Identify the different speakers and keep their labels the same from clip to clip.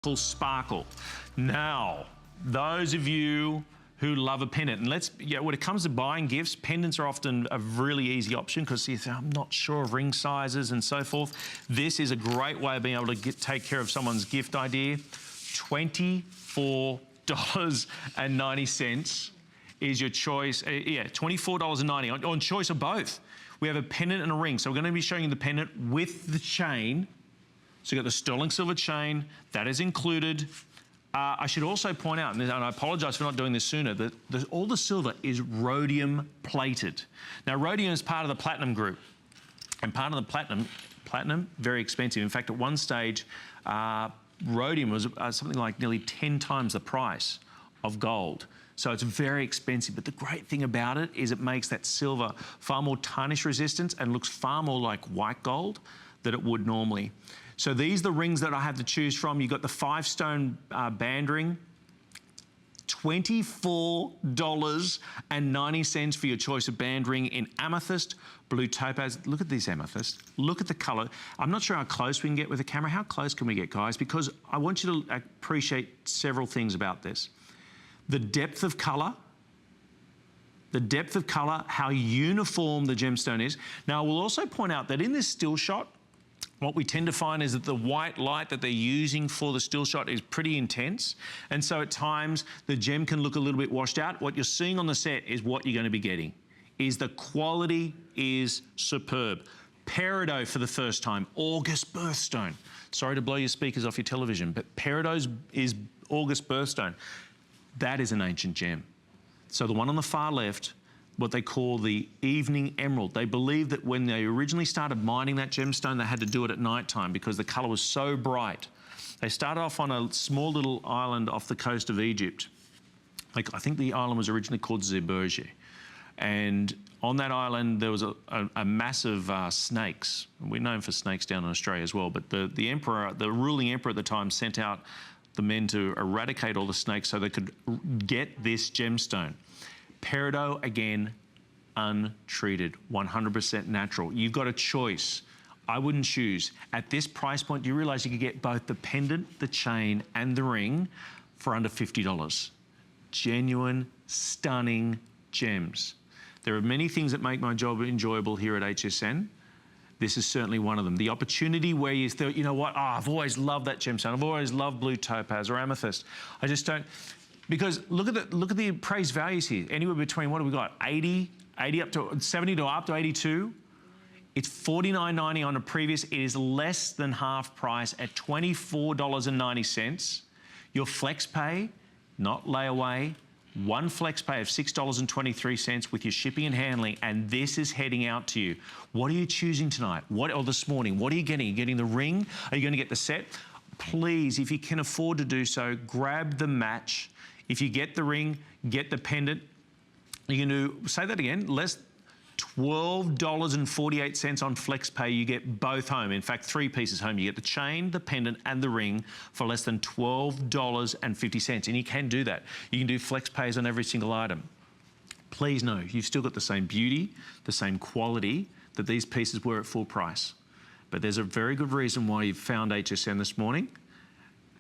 Speaker 1: full sparkle. Now, those of you who love a pendant, and when it comes to buying gifts, pendants are often a really easy option because you say, I'm not sure of ring sizes and so forth. This is a great way of being able to take care of someone's gift idea. $24.90 is your choice. $24.90 on choice of both. We have a pendant and a ring. So we're going to be showing you the pendant with the chain. So you've got the sterling silver chain, that is included. I should also point out, and I apologize for not doing this sooner, that all the silver is rhodium plated. Now, rhodium is part of the platinum group. And part of the platinum, very expensive. In fact, at one stage, rhodium was something like nearly 10 times the price of gold. So it's very expensive, but the great thing about it is it makes that silver far more tarnish resistant and looks far more like white gold than it would normally. So these are the rings that I have to choose from. You've got the 5-stone band ring, $24.90 for your choice of band ring in amethyst, blue topaz. Look at this amethyst. Look at the color. I'm not sure how close we can get with the camera. How close can we get, guys? Because I want you to appreciate several things about this. The depth of color, how uniform the gemstone is. Now, I will also point out that in this still shot, what we tend to find is that the white light that they're using for the still shot is pretty intense. And so at times, the gem can look a little bit washed out. What you're seeing on the set is what you're going to be getting. The quality is superb. Peridot for the first time, August birthstone. Sorry to blow your speakers off your television, but Peridot is August birthstone. That is an ancient gem. So the one on the far left, what they call the evening emerald. They believe that when they originally started mining that gemstone, they had to do it at nighttime because the color was so bright. They started off on a small little island off the coast of Egypt. I think the island was originally called Zeebrugge. And on that island, there was a massive snakes. We're known for snakes down in Australia as well, but the ruling emperor at the time sent out the men to eradicate all the snakes so they could get this gemstone. Peridot, again, untreated, 100% natural. You've got a choice. I wouldn't choose. At this price point, do you realize you could get both the pendant, the chain, and the ring for under $50? Genuine, stunning gems. There are many things that make my job enjoyable here at HSN. This is certainly one of them. The opportunity where you thought, you know what, I've always loved that gemstone. I've always loved blue topaz or amethyst. I just don't. Because look at the appraised values here. Anywhere between, what have we got? 80 up to 70 to up to 82. It's $49.90 on a previous. It is less than half price at $24.90. Your flex pay, not layaway, one flex pay of $6.23 with your shipping and handling, and this is heading out to you. What are you choosing tonight? Or this morning? What are you getting? Are you getting the ring? Are you going to get the set? Please, if you can afford to do so, grab the match. If you get the ring, get the pendant. You can do, say that again, less $12.48 on FlexPay. You get both home. In fact, 3 pieces home. You get the chain, the pendant, and the ring for less than $12.50. And you can do that. You can do FlexPays on every single item. Please know, you've still got the same beauty, the same quality that these pieces were at full price. But there's a very good reason why you've found HSN this morning.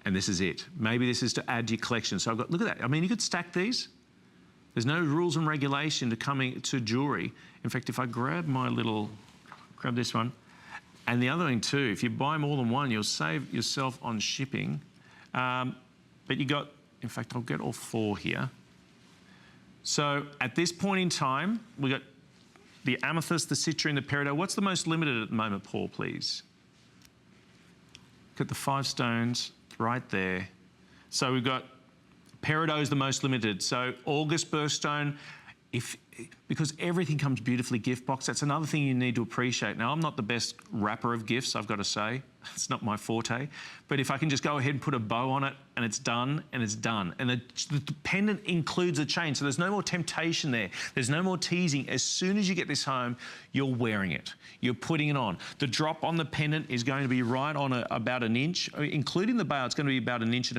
Speaker 1: And this is it. Maybe this is to add to your collection. So I've got, look at that. I mean, you could stack these. There's no rules and regulation to coming to jewelry. In fact, if I grab this one, and the other thing too, if you buy more than one, you'll save yourself on shipping. But you got, in fact, I'll get all 4 here. So at this point in time, we got the amethyst, the citrine, the peridot. What's the most limited at the moment, Paul, please? Got the 5 stones. Right there. So we've got peridot is the most limited. So August birthstone, because everything comes beautifully gift box, that's another thing you need to appreciate. Now, I'm not the best wrapper of gifts, I've got to say. It's not my forte. But if I can just go ahead and put a bow on it, and it's done, and it's done. And the pendant includes a chain, so there's no more temptation there. There's no more teasing. As soon as you get this home, you're wearing it. You're putting it on. The drop on the pendant is going to be right on about an inch, including the bow, it's going to be about 1.25 inches.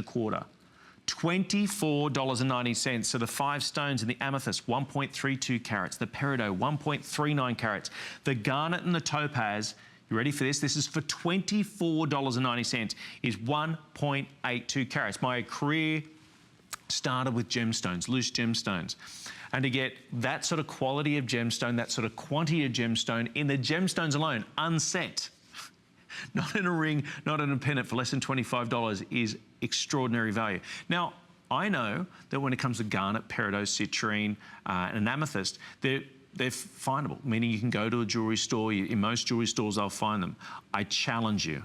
Speaker 1: $24.90. So the 5 stones in the amethyst, 1.32 carats. The peridot, 1.39 carats. The garnet and the topaz, You ready for this? This is for $24.90, is 1.82 carats. My career started with gemstones, loose gemstones. And to get that sort of quality of gemstone, that sort of quantity of gemstone in the gemstones alone, unset, not in a ring, not in a pendant, for less than $25 is extraordinary value. Now, I know that when it comes to garnet, peridot, citrine, and amethyst, they're findable, meaning you can go to a jewelry store. In most jewelry stores, they'll find them. I challenge you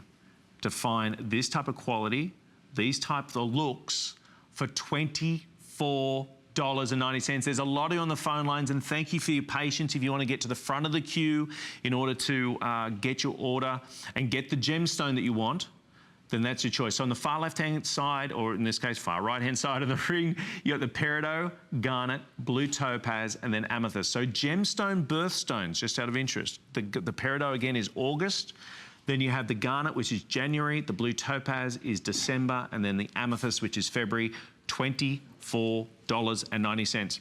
Speaker 1: to find this type of quality, these type of looks for $24.90. There's a lot of you on the phone lines, and thank you for your patience. If you want to get to the front of the queue in order to get your order and get the gemstone that you want, then that's your choice. So on the far left-hand side, or in this case, far right-hand side of the ring, you got the peridot, garnet, blue topaz, and then amethyst. So gemstone birthstones, just out of interest. The peridot, again, is August. Then you have the garnet, which is January. The blue topaz is December. And then the amethyst, which is February, $24.90.